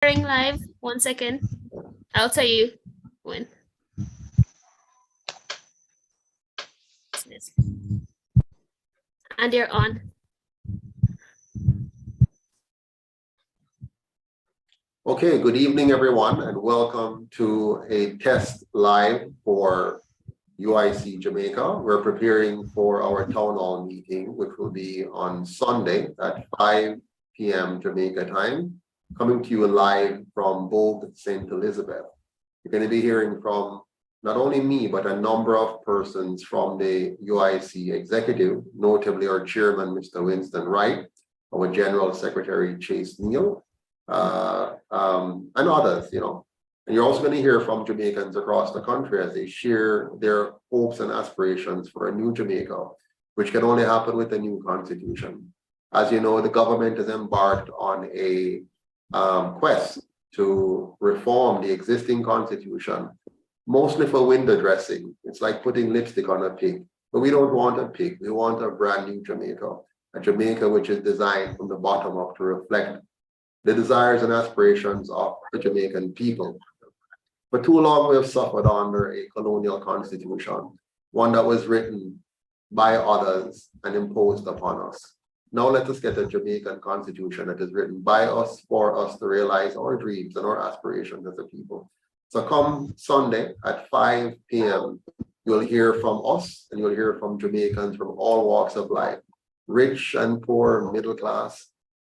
Sharing live. 1 second. I'll tell you when. And you're on. Okay, good evening, everyone, and welcome to a test live for UIC Jamaica. We're preparing for our town hall meeting, which will be on Sunday at 5 p.m. Jamaica time, coming to you live from Bogue, St. Elizabeth. You're going to be hearing from not only me, but a number of persons from the UIC executive, notably our chairman, Mr. Winston Wright, our general secretary, Chase Neal, and others, And you're also going to hear from Jamaicans across the country as they share their hopes and aspirations for a new Jamaica, which can only happen with a new constitution. As you know, the government has embarked on a quest to reform the existing constitution, mostly for window dressing. It's like putting lipstick on a pig, but we don't want a pig. We want a brand new Jamaica, a Jamaica which is designed from the bottom up to reflect the desires and aspirations of the Jamaican people. For too long, we have suffered under a colonial constitution, one that was written by others and imposed upon us. Now let us get a Jamaican constitution that is written by us, for us to realize our dreams and our aspirations as a people. So come Sunday at 5 p.m., you'll hear from us and you'll hear from Jamaicans from all walks of life, rich and poor, middle class.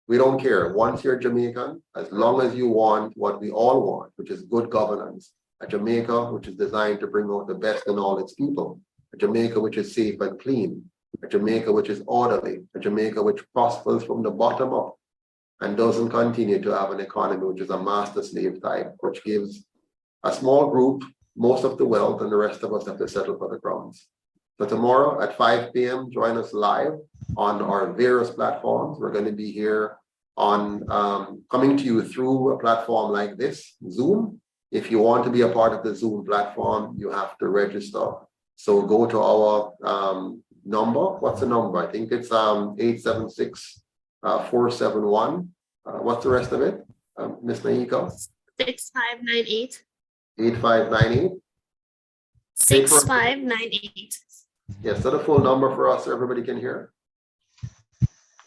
We don't care. Once you're Jamaican, as long as you want what we all want, which is good governance, a Jamaica which is designed to bring out the best in all its people, a Jamaica which is safe and clean, a Jamaica which is orderly, a Jamaica which prospers from the bottom up and doesn't continue to have an economy which is a master slave type, which gives a small group most of the wealth and the rest of us have to settle for the crumbs. So tomorrow at 5 p.m., join us live on our various platforms. We're going to be here on coming to you through a platform like this, Zoom. If you want to be a part of the Zoom platform, you have to register. So go to our number. What's the number? I think it's 876-471. What's the rest of it, Ms. Naika? 6598. 8598. 6598. Yes, so the full number for us so everybody can hear.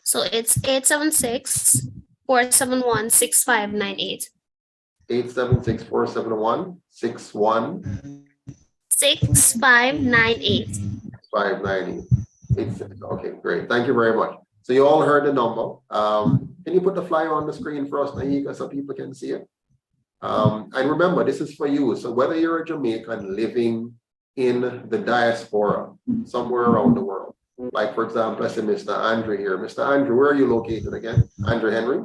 So it's 876-471-6598. 876-471-61 6598. 590. Okay, great. Thank you very much. So you all heard the number. Can you put the flyer on the screen for us, Naika, so people can see it? And remember, this is for you. So whether you're a Jamaican living in the diaspora somewhere around the world, like for example, I see Mr. Andrew here. Mr. Andrew, where are you located again? Andrew Henry?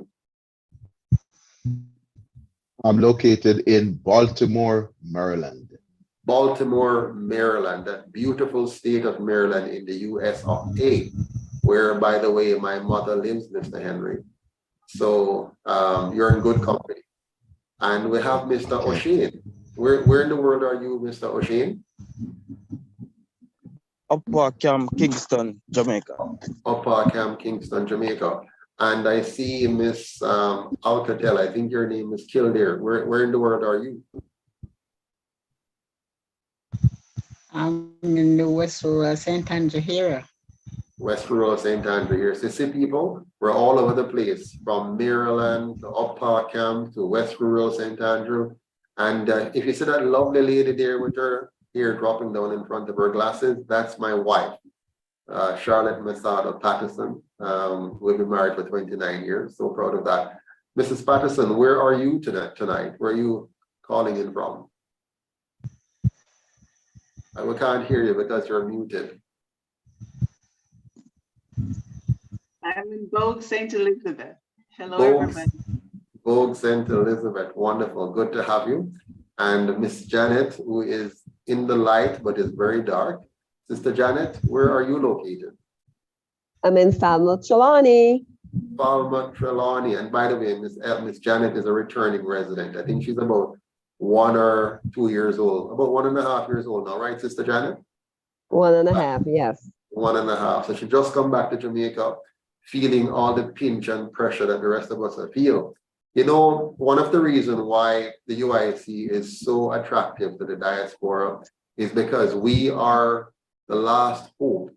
I'm located in Baltimore, Maryland. Baltimore, Maryland, that beautiful state of Maryland in the US of A, where, by the way, my mother lives, Mr. Henry. So you're in good company. And we have Mr. O'Shane. Where in the world are you, Mr. O'Shane? Upper Camp, Kingston, Jamaica. Upper Camp, Kingston, Jamaica. And I see Miss Alcatel. I think your name is Kildare. Where in the world are you? I'm in the West Rural St. Andrew here. West Rural St. Andrew here. So see, people, we're all over the place, from Maryland to Upper Camp to West Rural St. Andrew. And if you see that lovely lady there with her hair dropping down in front of her glasses, that's my wife, Charlotte Masada Patterson. We've been married for 29 years. So proud of that. Mrs. Patterson, where are you tonight? Where are you calling in from? We can't hear you because you're muted. I'm in Bogue, St. Elizabeth. Hello, everybody. Bogue, St. Elizabeth. Wonderful. Good to have you. And Miss Janet, who is in the light but is very dark. Sister Janet, where are you located? I'm in Falmouth, Trelawney. Falmouth, Trelawney. And by the way, Miss Janet is a returning resident. I think she's about 1 or 2 years old, about 1.5 years old now, right, Sister Janet? 1.5, yes. 1.5. So she just come back to Jamaica, feeling all the pinch and pressure that the rest of us feel. You know, one of the reasons why the UIC is so attractive to the diaspora is because we are the last hope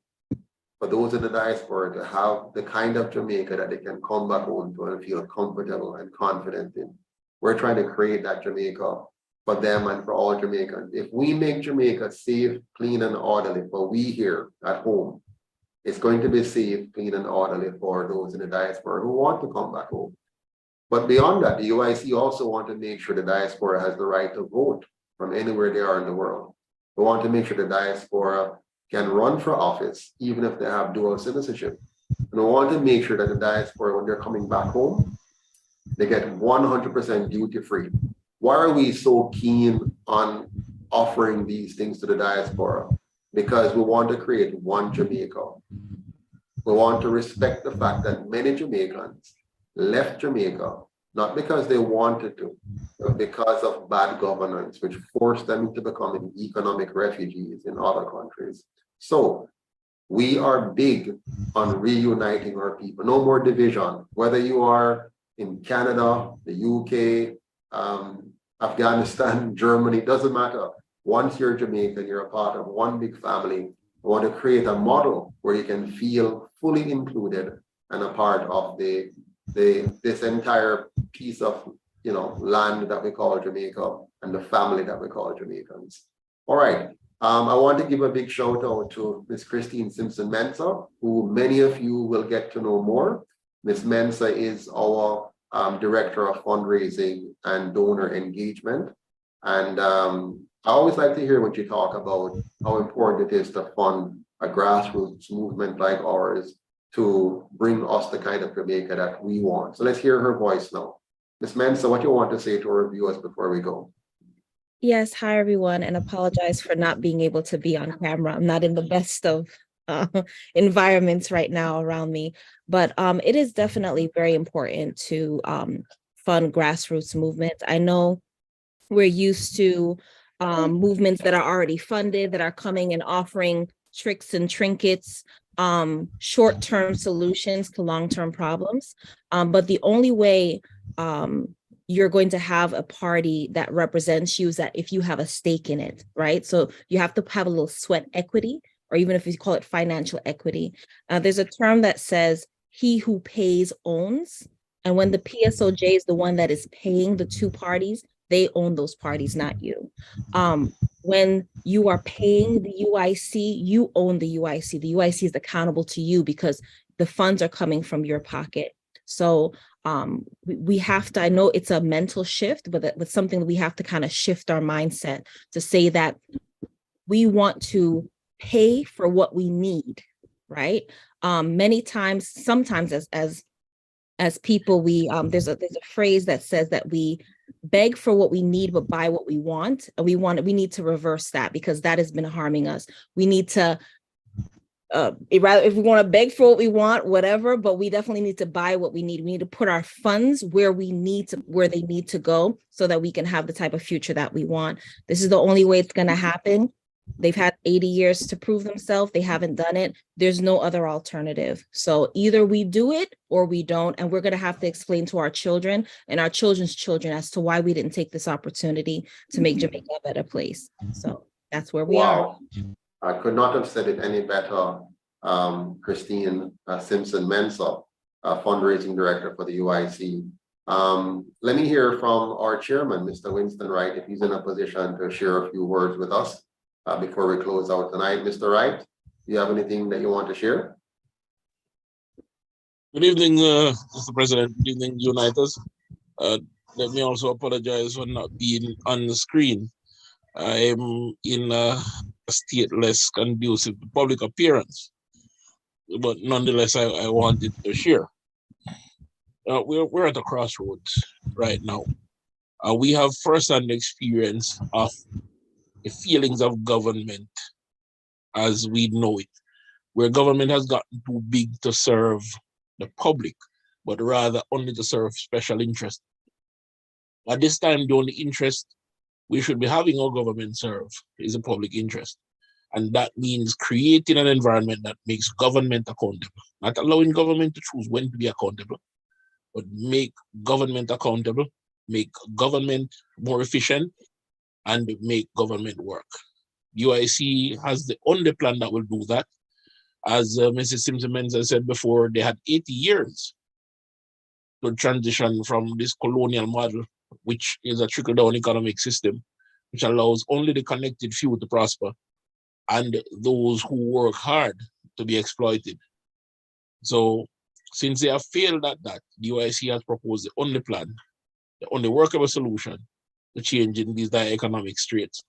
for those in the diaspora to have the kind of Jamaica that they can come back home to and feel comfortable and confident in. We're trying to create that Jamaica for them and for all Jamaicans. If we make Jamaica safe, clean, and orderly for we here at home, it's going to be safe, clean, and orderly for those in the diaspora who want to come back home. But beyond that, the UIC also want to make sure the diaspora has the right to vote from anywhere they are in the world. We want to make sure the diaspora can run for office, even if they have dual citizenship. And we want to make sure that the diaspora, when they're coming back home, they get 100% duty-free. Why are we so keen on offering these things to the diaspora? Because we want to create one Jamaica. We want to respect the fact that many Jamaicans left Jamaica, not because they wanted to, but because of bad governance, which forced them into becoming economic refugees in other countries. So we are big on reuniting our people. No more division, whether you are in Canada, the UK, Afghanistan, Germany, doesn't matter. Once you're Jamaican, you're a part of one big family. We want to create a model where you can feel fully included and a part of this entire piece of land that we call Jamaica and the family that we call Jamaicans. All right. I want to give a big shout out to Ms. Christine Simpson-Mensah, who many of you will get to know more. Ms. Mensah is our Director of Fundraising and Donor Engagement. And I always like to hear when you talk about how important it is to fund a grassroots movement like ours to bring us the kind of Jamaica that we want. So let's hear her voice now. Ms. Mensah, what do you want to say to our viewers before we go? Yes, hi everyone, and apologize for not being able to be on camera. I'm not in the best of environments right now around me, but it is definitely very important to fund grassroots movements. I know we're used to movements that are already funded, that are coming and offering tricks and trinkets, short-term solutions to long-term problems. But the only way you're going to have a party that represents you is that if you have a stake in it, right? So you have to have a little sweat equity, or even if you call it financial equity. There's a term that says, he who pays owns. And when the PSOJ is the one that is paying the two parties, they own those parties, not you. When you are paying the UIC, you own the UIC. The UIC is accountable to you because the funds are coming from your pocket. So we have to, I know it's a mental shift, but it's something that we have to kind of shift our mindset to say that we want to pay for what we need, right? Many times, sometimes as people, we there's a phrase that says that we beg for what we need, but buy what we want. And we need to reverse that, because that has been harming us. We need to, if we want to beg for what we want, whatever, but we definitely need to buy what we need. We need to put our funds where they need to go so that we can have the type of future that we want. This is the only way it's going to happen. They've had 80 years to prove themselves. They haven't done it. There's no other alternative. So either we do it or we don't. And we're going to have to explain to our children and our children's children as to why we didn't take this opportunity to make Jamaica a better place. So that's where we are. I could not have said it any better. Christine Simpson-Mensah, fundraising director for the UIC. Let me hear from our chairman, Mr. Winston Wright, if he's in a position to share a few words with us before we close out tonight. Mr. Wright, do you have anything that you want to share? Good evening, Mr. President. Good evening, Uniters. Let me also apologize for not being on the screen. I'm in a state less conducive to public appearance, but nonetheless, I wanted to share. We're at a crossroads right now. We have first-hand experience of the feelings of government as we know it, where government has gotten too big to serve the public, but rather only to serve special interest. At this time, the only interest we should be having our government serve is the public interest. And that means creating an environment that makes government accountable, not allowing government to choose when to be accountable, but make government accountable, make government more efficient, and make government work. UIC has the only plan that will do that. As Mrs. Simpson said before, they had 80 years to transition from this colonial model, which is a trickle-down economic system, which allows only the connected few to prosper and those who work hard to be exploited. So since they have failed at that, the UIC has proposed the only plan, the only workable solution to change in these dire economic straits.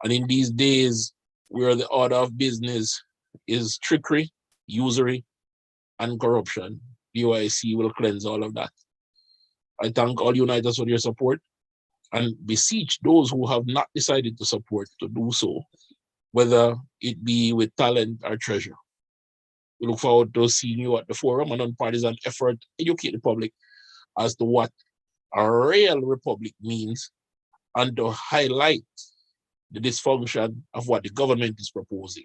And in these days where the order of business is trickery, usury, and corruption, the UIC will cleanse all of that. I thank all uniters for your support and beseech those who have not decided to support to do so, whether it be with talent or treasure. We look forward to seeing you at the forum, a non-partisan effort to educate the public as to what a real republic means and to highlight the dysfunction of what the government is proposing.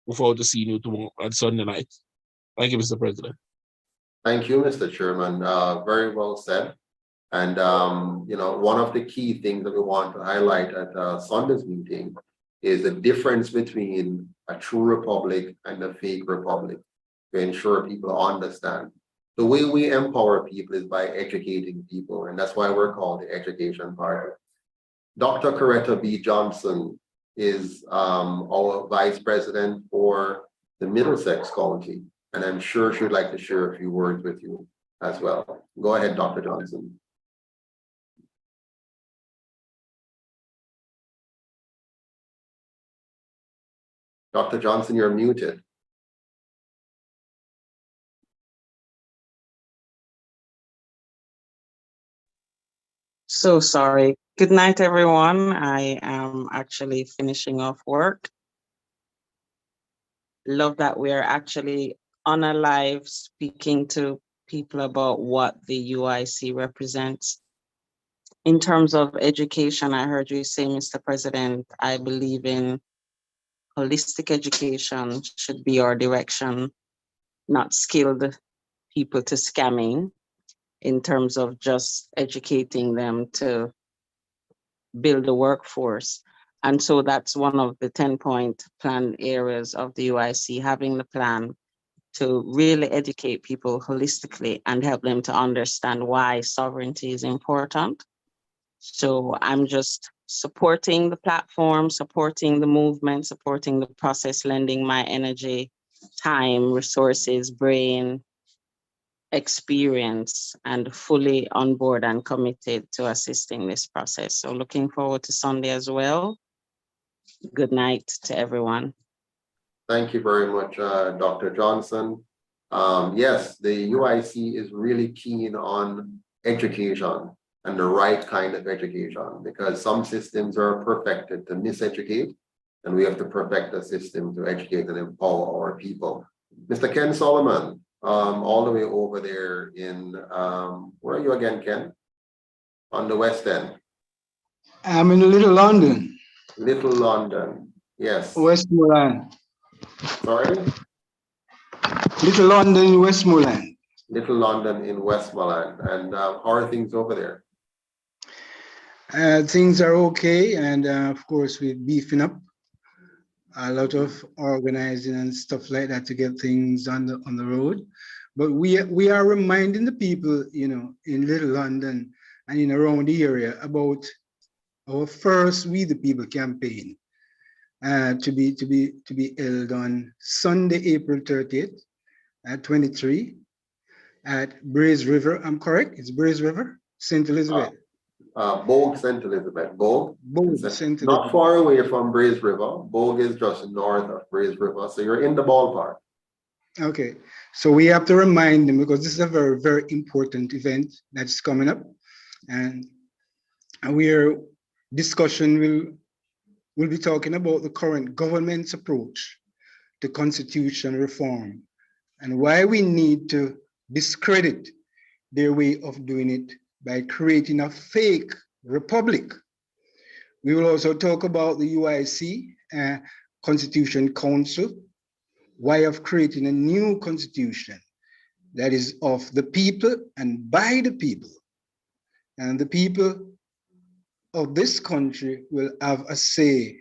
Look forward to seeing you tomorrow on Sunday night. Thank you, Mr. President. Thank you, Mr. Chairman. Very well said. And, one of the key things that we want to highlight at Sunday's meeting is the difference between a true republic and a fake republic, to ensure people understand. The way we empower people is by educating people, and that's why we're called the Education Party. Dr. Coretta B. Johnson is our Vice President for the Middlesex County, and I'm sure she'd like to share a few words with you as well. Go ahead, Dr. Johnson. Dr. Johnson, you're muted. So sorry. Good night, everyone. I am actually finishing off work. Love that we're actually on a live speaking to people about what the UIC represents. In terms of education, I heard you say, Mr. President, I believe in holistic education should be our direction, not skilled people to scamming, in terms of just educating them to build a workforce. And so that's one of the 10-point plan areas of the UIC, having the plan to really educate people holistically and help them to understand why sovereignty is important. So I'm just supporting the platform, supporting the movement, supporting the process, lending my energy, time, resources, brain, experience, and fully on board and committed to assisting this process. So looking forward to Sunday as well. Good night to everyone. Thank you very much, Dr. Johnson. Yes, the UIC is really keen on education and the right kind of education, because some systems are perfected to miseducate, and we have to perfect the system to educate and empower our people. Mr. Ken Solomon, all the way over there in, where are you again, Ken? On the West End. I'm in Little London. Little London, yes. Westmoreland. Sorry? Little London, Westmoreland. Little London in Westmoreland. And how are things over there? Things are okay, and of course we're beefing up a lot of organizing and stuff like that to get things on the road. But we are reminding the people, in Little London and in around the area about our first We the People campaign to be held on Sunday, April 30th at 23 at Braze River. I'm correct? It's Braze River, St. Elizabeth. Bogue, St. Elizabeth. Bogue, St. Elizabeth. Not far away from Braze River. Bogue is just north of Braze River, so you're in the ballpark. Okay, so we have to remind them, because this is a very, very important event that's coming up, and discussion will be talking about the current government's approach to constitution reform and why we need to discredit their way of doing it by creating a fake republic. We will also talk about the UIC Constitution Council, why of creating a new constitution, that is of the people and by the people. And the people of this country will have a say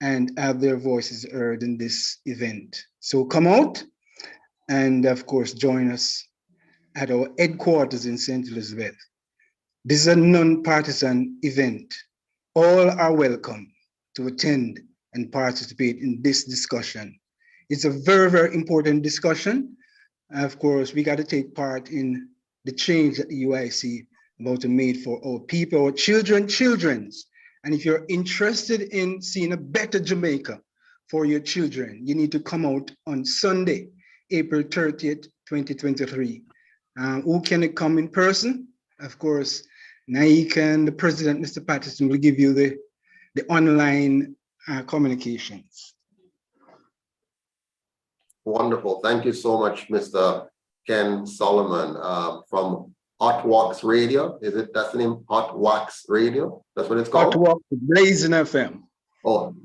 and have their voices heard in this event. So come out and of course join us at our headquarters in St. Elizabeth. This is a non-partisan event. All are welcome to attend and participate in this discussion. It's a very, very important discussion. Of course, we got to take part in the change that the UIC about to make for our people, our children's. And if you're interested in seeing a better Jamaica for your children, you need to come out on Sunday, April 30th, 2023. Who can come in person? Of course, Naik and the president, Mr. Patterson, will give you the online communications. Wonderful. Thank you so much, Mr. Ken Solomon from Hot Wax Radio. Is it, that's the name? Hot Wax Radio? That's what it's called? Hot Wax Blazing FM. Oh,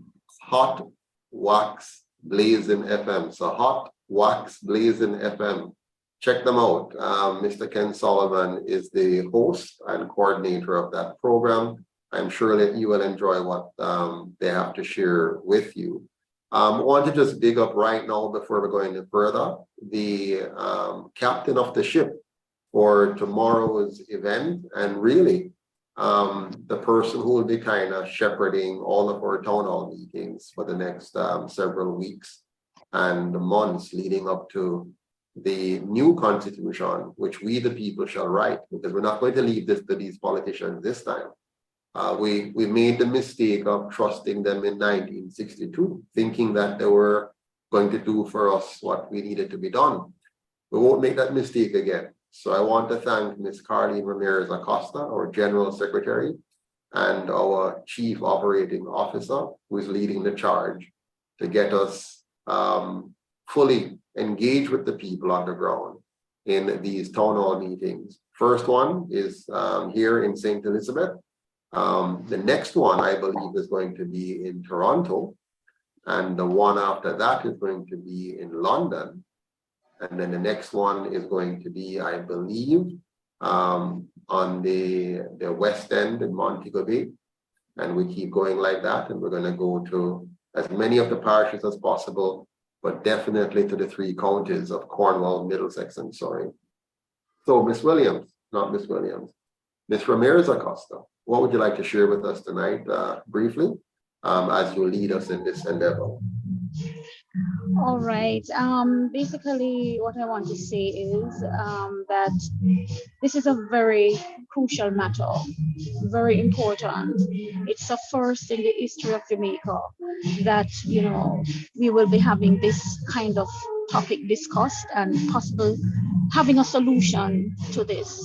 Hot Wax Blazing FM. So Hot Wax Blazing FM. Check them out. Mr. Ken Solomon is the host and coordinator of that program. I'm sure that you will enjoy what they have to share with you. I want to just dig up right now before we're going any further. The captain of the ship for tomorrow's event, and really the person who will be kind of shepherding all of our town hall meetings for the next several weeks and months leading up to the new constitution, which we the people shall write, because we're not going to leave this to these politicians this time. We made the mistake of trusting them in 1962, thinking that they were going to do for us what we needed to be done. We won't make that mistake again. So I want to thank Ms. Carleen Ramirez Acosta, our General Secretary, and our Chief Operating Officer, who is leading the charge to get us fully engaged with the people on the ground in these town hall meetings. First one is here in St. Elizabeth. The next one, I believe, is going to be in Toronto. And the one after that is going to be in London. And then the next one is going to be, I believe, on the West End in Montego Bay. And we keep going like that. And we're going to go to as many of the parishes as possible, but definitely to the 3 counties of Cornwall, Middlesex, and Surrey. So Ms. Williams, not Ms. Williams, Ms. Ramirez Acosta, what would you like to share with us tonight briefly as you lead us in this endeavor? All right. Basically, what I want to say is that this is a very crucial matter, very important. It's a first in the history of Jamaica that, you know, we will be having this kind of topic discussed and possible having a solution to this.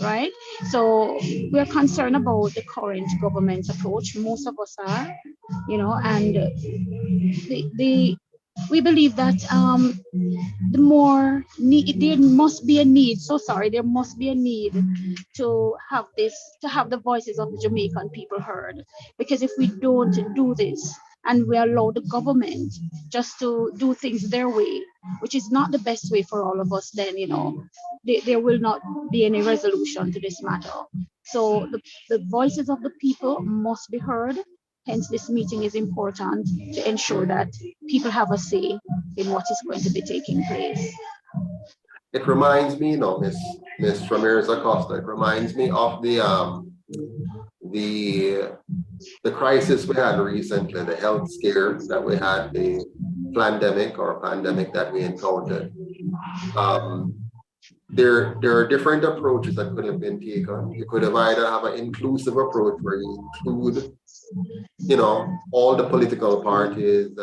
Right? So we're concerned about the current government's approach. Most of us are, you know, and we believe that the more need, there must be a need. So sorry, there must be a need to have this, to have the voices of the Jamaican people heard. Because if we don't do this and we allow the government just to do things their way, which is not the best way for all of us, then, you know, there will not be any resolution to this matter. So the voices of the people must be heard. Hence, this meeting is important to ensure that people have a say in what is going to be taking place. It reminds me, you know, Ms. Ramirez Acosta, it reminds me of the crisis we had recently, the health scare that we had, the pandemic that we encountered. There are different approaches that could have been taken. You could have either have an inclusive approach where you include, you know, all the political parties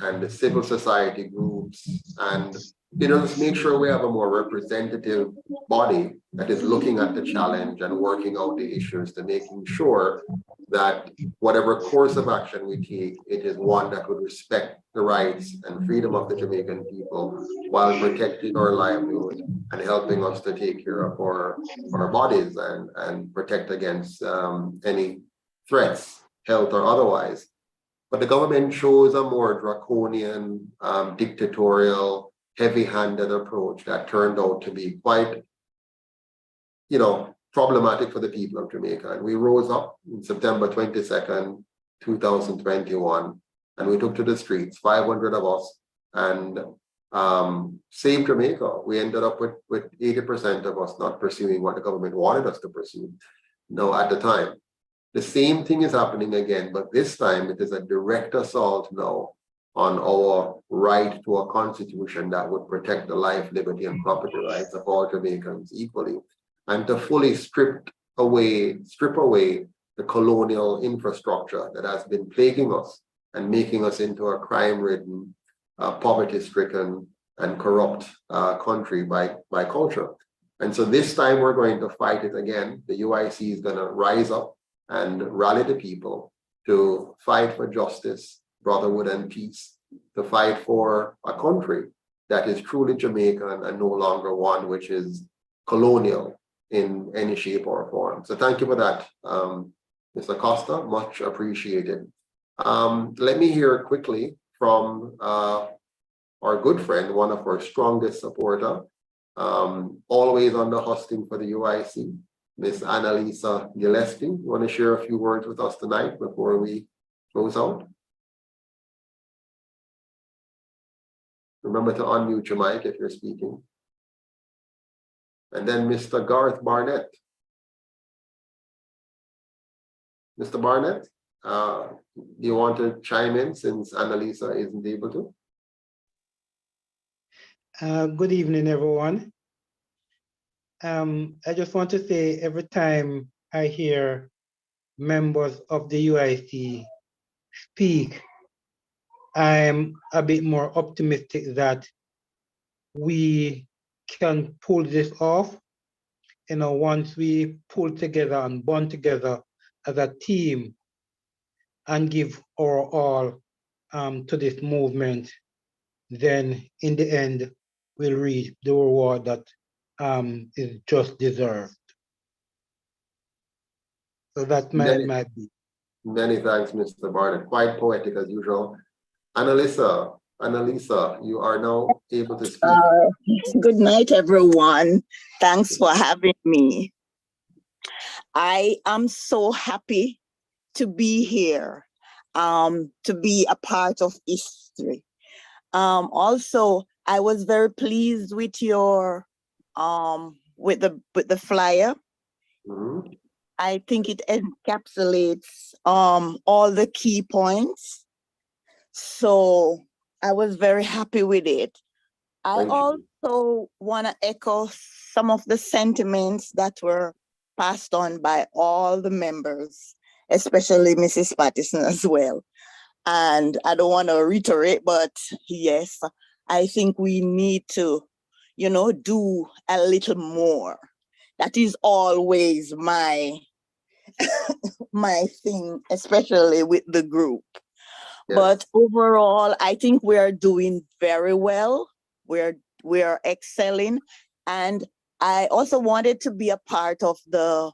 and the civil society groups, and, you know, just make sure we have a more representative body that is looking at the challenge and working out the issues to making sure that whatever course of action we take, it is one that would respect the rights and freedom of the Jamaican people while protecting our livelihood and helping us to take care of our bodies and protect against any threats, health or otherwise. But the government chose a more draconian, dictatorial, heavy-handed approach that turned out to be quite, problematic for the people of Jamaica. And we rose up on September 22nd, 2021, and we took to the streets, 500 of us, and saved Jamaica. We ended up with 80% of us not pursuing what the government wanted us to pursue. No, at the time. The same thing is happening again, but this time it is a direct assault now on our right to a constitution that would protect the life, liberty, and property rights of all Jamaicans equally, and to fully strip away the colonial infrastructure that has been plaguing us and making us into a crime-ridden, poverty-stricken, and corrupt country by culture. And so this time we're going to fight it again. The UIC is going to rise up and rally the people to fight for justice, brotherhood, and peace, to fight for a country that is truly Jamaican and no longer one which is colonial in any shape or form. So thank you for that, Mr. Costa, much appreciated. Let me hear quickly from our good friend, one of our strongest supporter, always on the hosting for the UIC, Miss Annalisa Gillespie. You want to share a few words with us tonight before we close out? Remember to unmute your mic if you're speaking. And then Mr. Garth Barnett. Mr. Barnett, do you want to chime in since Annalisa isn't able to? Good evening, everyone. I just want to say every time I hear members of the UIC speak, I'm a bit more optimistic that we can pull this off. Once we pull together and bond together as a team and give our all to this movement, then in the end, we'll reap the reward that is just deserved. So that's my bit. Many thanks, Mr. Barnett. Quite poetic as usual. Annalisa, you are now able to speak. Good night, everyone. Thanks for having me. I am so happy to be here, to be a part of history. Also, I was very pleased with your with the flyer. Mm-hmm. I think it encapsulates all the key points. So I was very happy with it. I also want to echo some of the sentiments that were passed on by all the members, especially Mrs. Pattison as well. And I don't want to reiterate, but yes, I think we need to, do a little more. That is always my my thing, especially with the group. Yes. But overall, I think we are doing very well. We are excelling, and I also wanted to be a part of the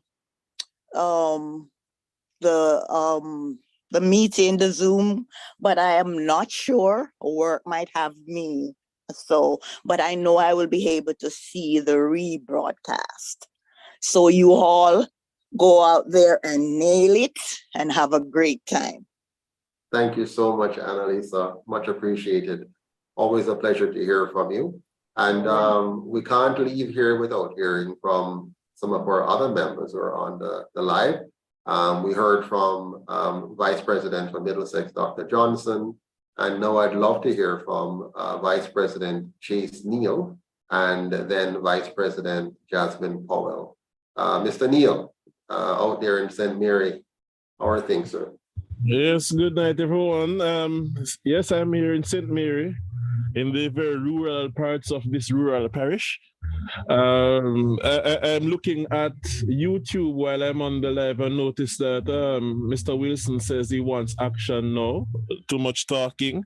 meeting, the Zoom, but I am not sure. Work might have me, but I know I will be able to see the rebroadcast. So you all go out there and nail it and have a great time. Thank you so much, Annalisa. Much appreciated. Always a pleasure to hear from you. And we can't leave here without hearing from some of our other members who are on the live. We heard from Vice President from Middlesex, Dr. Johnson, and now I'd love to hear from Vice President Chase Neal and then Vice President Jasmine Powell. Mr. Neal, out there in St. Mary, how are things, sir? Yes, good night, everyone. Yes, I'm here in St. Mary, in the very rural parts of this rural parish. I'm looking at YouTube while I'm on the live and notice that Mr. Wilson says he wants action now, too much talking.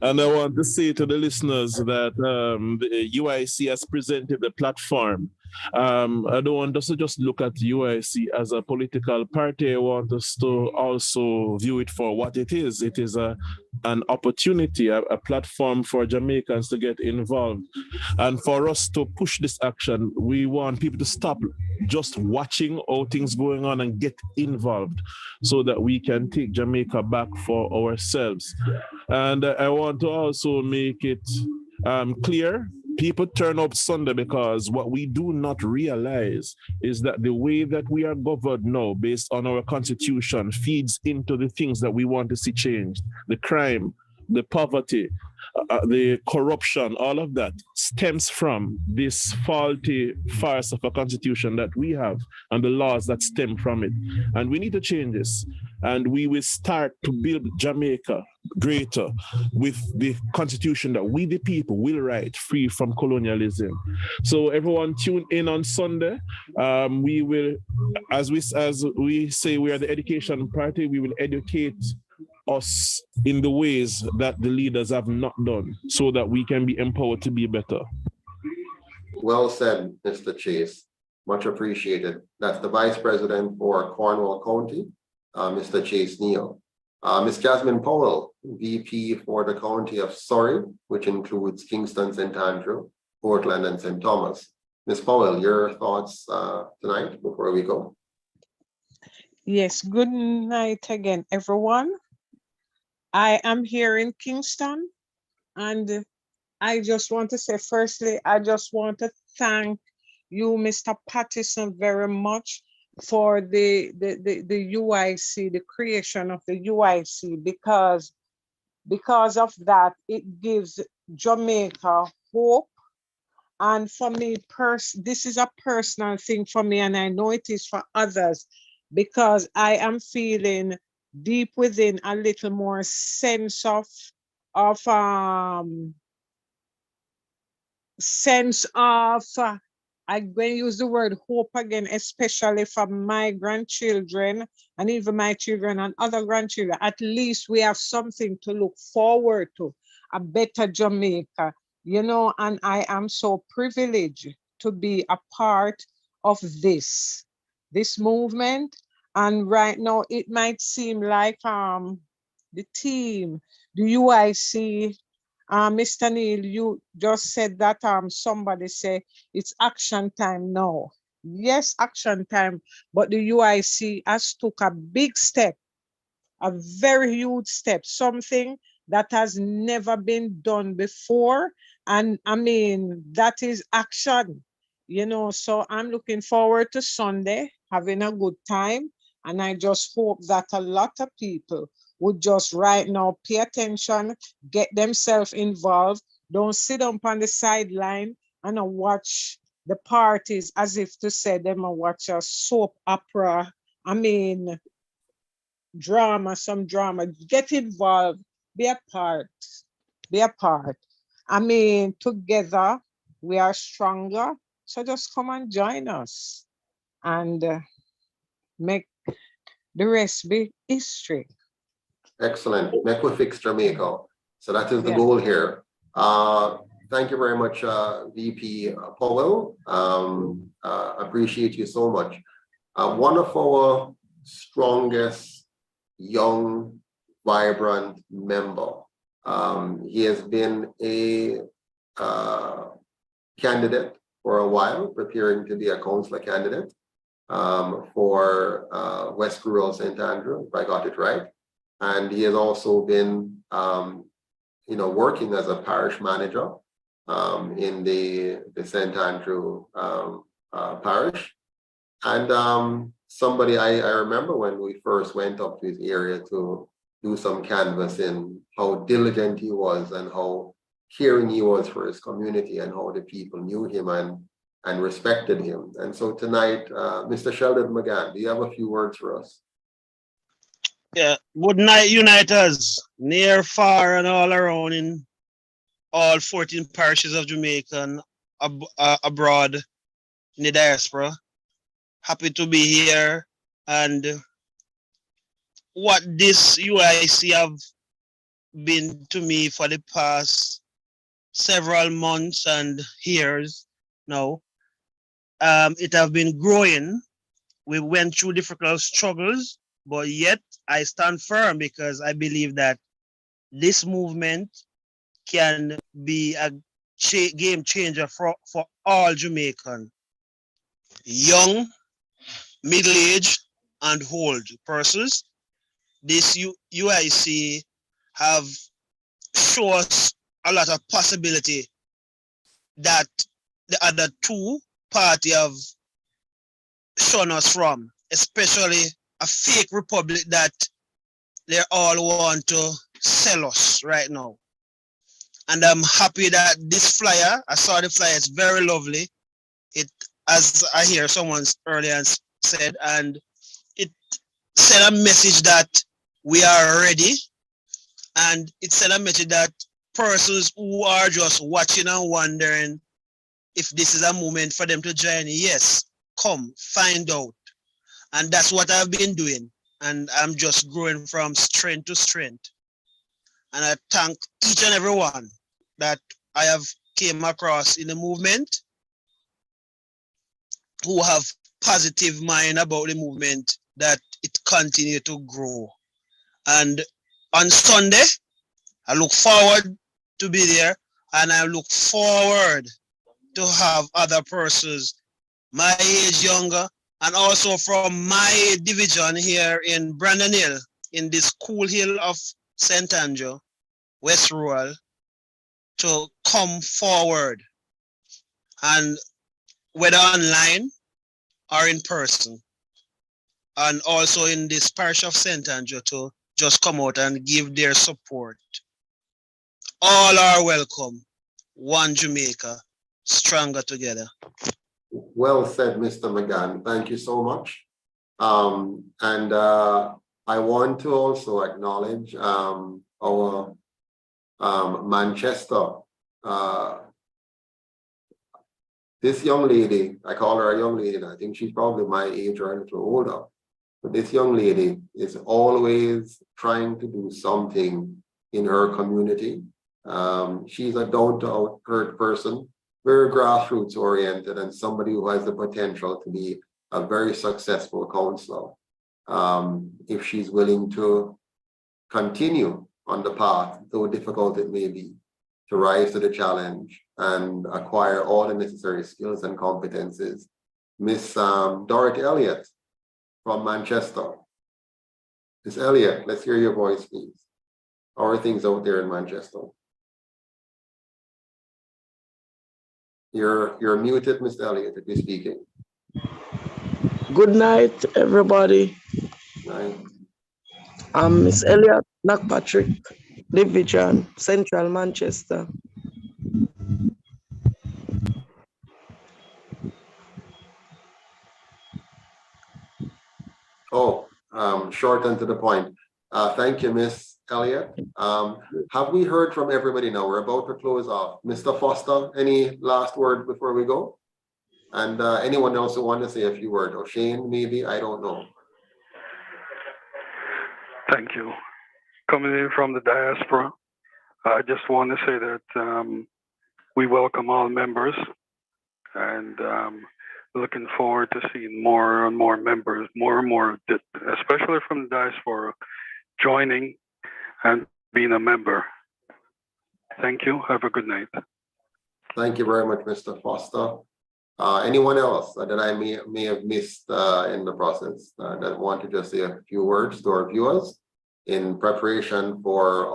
And I want to say to the listeners that the UIC has presented a platform I don't want us to just look at UIC as a political party. I want us to also view it for what it is. It is an opportunity, a platform for Jamaicans to get involved. And for us to push this action, we want people to stop just watching how things going on and get involved so that we can take Jamaica back for ourselves. And I want to also make it clear, people turn up Sunday because what we do not realize is that the way that we are governed now, based on our constitution, feeds into the things that we want to see changed. The crime, the poverty, the corruption, all of that stems from this faulty farce of a constitution that we have and the laws that stem from it. And we need to change this. And we will start to build Jamaica greater with the constitution that we, the people, will write, free from colonialism. So everyone tune in on Sunday. We will, as we say, we are the education party, we will educate us in the ways that the leaders have not done so that we can be empowered to be better. Well said, Mr. Chase. Much appreciated. That's the Vice President for Cornwall County, Mr. Chase Neal. Ms. Jasmine Powell, VP for the County of Surrey, which includes Kingston, St. Andrew, Portland, and St. Thomas. Ms. Powell, your thoughts tonight before we go? Yes, good night again, everyone. I am here in Kingston, and I just want to say, firstly, I just want to thank you, Mr. Pattison, very much for the UIC, the creation of the UIC, because of that, it gives Jamaica hope. And for me, this is a personal thing for me, and I know it is for others, because I am feeling deep within a little more sense of I'm going to use the word hope again, especially for my grandchildren and even my children and other grandchildren. At least we have something to look forward to, a better Jamaica, you know, and I am so privileged to be a part of this movement. And right now it might seem like the team, the UIC, Mr. Neal, you just said that somebody said it's action time now. Yes, action time, but the UIC has took a big step, a very huge step, something that has never been done before. And I mean, that is action, you know, so I'm looking forward to Sunday, having a good time. And I just hope that a lot of people would just right now pay attention, get themselves involved, don't sit up on the sideline and watch the parties as if to say them watch a soap opera. I mean, some drama, get involved, be a part. I mean, together we are stronger. So just come and join us and make the rest be history. Excellent. Make we fix Jamaica. So that is the goal here. Thank you very much, VP Powell. Appreciate you so much. One of our strongest young, vibrant member. He has been a candidate for a while, preparing to be a councillor candidate for West Rural St. Andrew, if I got it right. And he has also been, working as a parish manager in the St. Andrew parish. And somebody I remember when we first went up to his area to do some canvassing, how diligent he was and how caring he was for his community and how the people knew him and respected him. And so tonight, Mr. Sheldon McGann, do you have a few words for us? Yeah, good night, Uniters, near, far, and all around in all 14 parishes of Jamaica and abroad in the diaspora. Happy to be here. And what this UIC have been to me for the past several months and years now, it have been growing. We went through difficult struggles, but yet I stand firm because I believe that this movement can be a game changer for all Jamaican, young, middle-aged, and old persons. This UIC have shown us a lot of possibility that the other two parties have shown us from, especially a fake republic that they all want to sell us right now. And I'm happy that this flyer, I saw the flyer, it's very lovely. It, as I hear someone earlier said, and it sent a message that we are ready. And it sent a message that persons who are just watching and wondering if this is a moment for them to join, yes, come, find out. And that's what I've been doing. And I'm just growing from strength to strength. And I thank each and every one that I have came across in the movement who have positive mind about the movement, that it continue to grow. And on Sunday, I look forward to be there, and I look forward to have other persons my age younger, and also from my division here in Brandon Hill, in this cool hill of St. Andrew, West Rural, to come forward, and whether online or in person, and also in this parish of St. Andrew, to just come out and give their support. All are welcome. One Jamaica, stronger together. Well said, Mr. McGann. Thank you so much. I want to also acknowledge our Manchester. This young lady, I call her a young lady, and I think she's probably my age or a little older. But this young lady is always trying to do something in her community. She's a down-to-earth person, very grassroots oriented, and somebody who has the potential to be a very successful counselor. If she's willing to continue on the path, though difficult it may be, to rise to the challenge and acquire all the necessary skills and competences. Miss Dorothy Elliott from Manchester. Miss Elliott, let's hear your voice, please. How are things out there in Manchester? You're muted, Mr. Elliott, if you're speaking. Good night, everybody. Night. I'm Miss Elliott Knockpatrick, Division, Central Manchester. Oh, short and to the point. Thank you, Miss Elliott. Have we heard from everybody now? We're about to close off. Mr. Foster, any last word before we go? And anyone else who want to say a few words? Or Shane, maybe? I don't know. Thank you. Coming in from the diaspora, I just want to say that we welcome all members, and looking forward to seeing more and more members, more and more, especially from the diaspora, joining and being a member. Thank you. Have a good night. Thank you very much, Mr. Foster. Anyone else that I may have missed in the process that want to just say a few words to our viewers in preparation for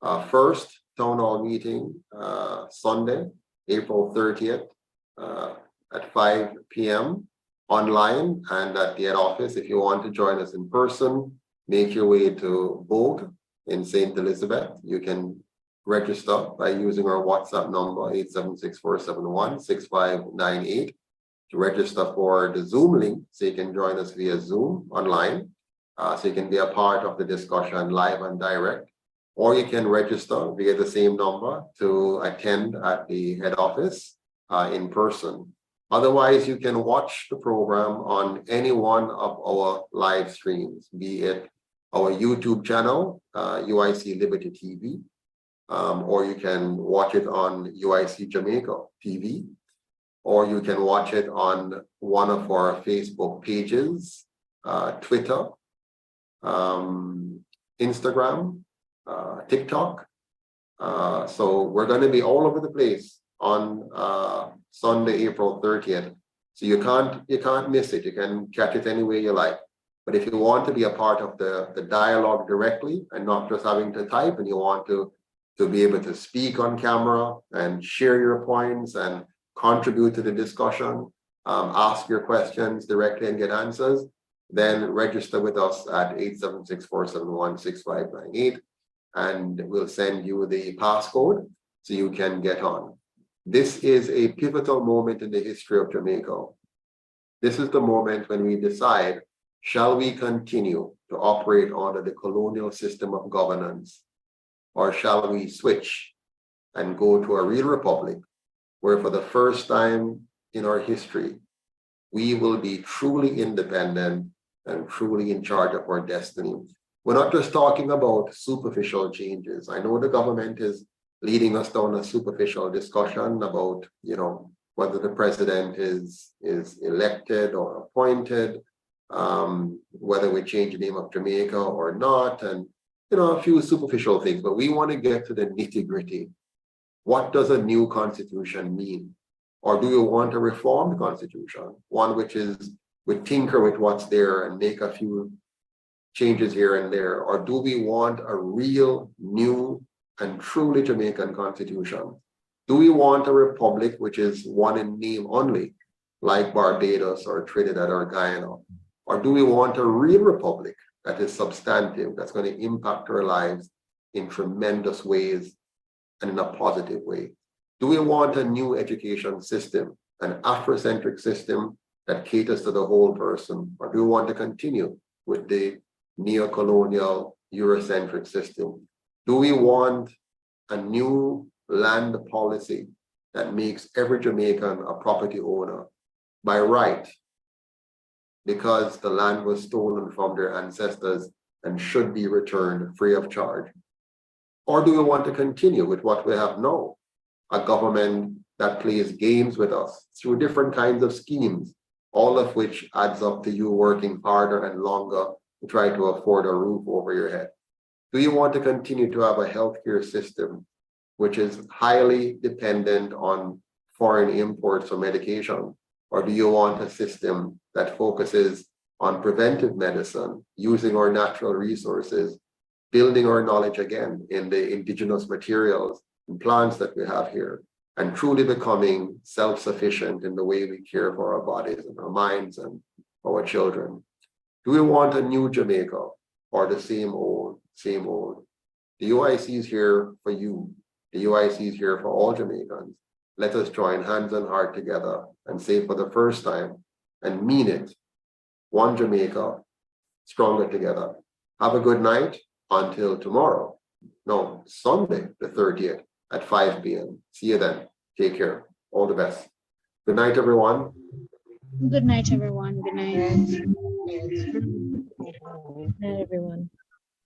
our first town hall meeting Sunday, April 30th at 5 p.m. online and at the head office. If you want to join us in person, make your way to Vogue in St. Elizabeth. You can register by using our WhatsApp number 876-471-6598 to register for the Zoom link so you can join us via Zoom online. So you can be a part of the discussion live and direct, or you can register via the same number to attend at the head office in person. Otherwise, you can watch the program on any one of our live streams, be it our YouTube channel, UIC Liberty TV, or you can watch it on UIC Jamaica TV, or you can watch it on one of our Facebook pages, Twitter, Instagram, TikTok. So we're going to be all over the place on Sunday, April 30th. So you can't miss it. You can catch it any way you like. But if you want to be a part of the dialogue directly and not just having to type, and you want to be able to speak on camera and share your points and contribute to the discussion, ask your questions directly and get answers, then register with us at 876-471-6598, and we'll send you the passcode so you can get on. This is a pivotal moment in the history of Jamaica. This is the moment when we decide, shall we continue to operate under the colonial system of governance, or shall we switch and go to a real republic where for the first time in our history, we will be truly independent and truly in charge of our destiny. We're not just talking about superficial changes. I know the government is leading us down a superficial discussion about, whether the president is elected or appointed, whether we change the name of Jamaica or not, and a few superficial things, but we want to get to the nitty-gritty. What does a new constitution mean? Or do you want a reformed constitution? One which would tinker with what's there and make a few changes here and there? Or do we want a real, new, and truly Jamaican constitution? Do we want a republic which is one in name only, like Barbados or Trinidad or Guyana? Or do we want a real republic that is substantive, that's going to impact our lives in tremendous ways and in a positive way? Do we want a new education system, an Afrocentric system that caters to the whole person? Or do we want to continue with the neo-colonial Eurocentric system? Do we want a new land policy that makes every Jamaican a property owner by right, because the land was stolen from their ancestors and should be returned free of charge? Or do we want to continue with what we have now, a government that plays games with us through different kinds of schemes, all of which adds up to you working harder and longer to try to afford a roof over your head? Do you want to continue to have a healthcare system which is highly dependent on foreign imports for medication? Or do you want a system that focuses on preventive medicine, using our natural resources, building our knowledge again in the indigenous materials and plants that we have here, and truly becoming self-sufficient in the way we care for our bodies and our minds and our children? Do we want a new Jamaica or the same old, same old? The UIC is here for you. The UIC is here for all Jamaicans. Let us join hands and heart together and say for the first time, and mean it, one Jamaica, stronger together. Have a good night until tomorrow. No, Sunday, the 30th at 5 p.m. See you then. Take care. All the best. Good night, everyone. Good night, everyone. Good night. Good night, everyone.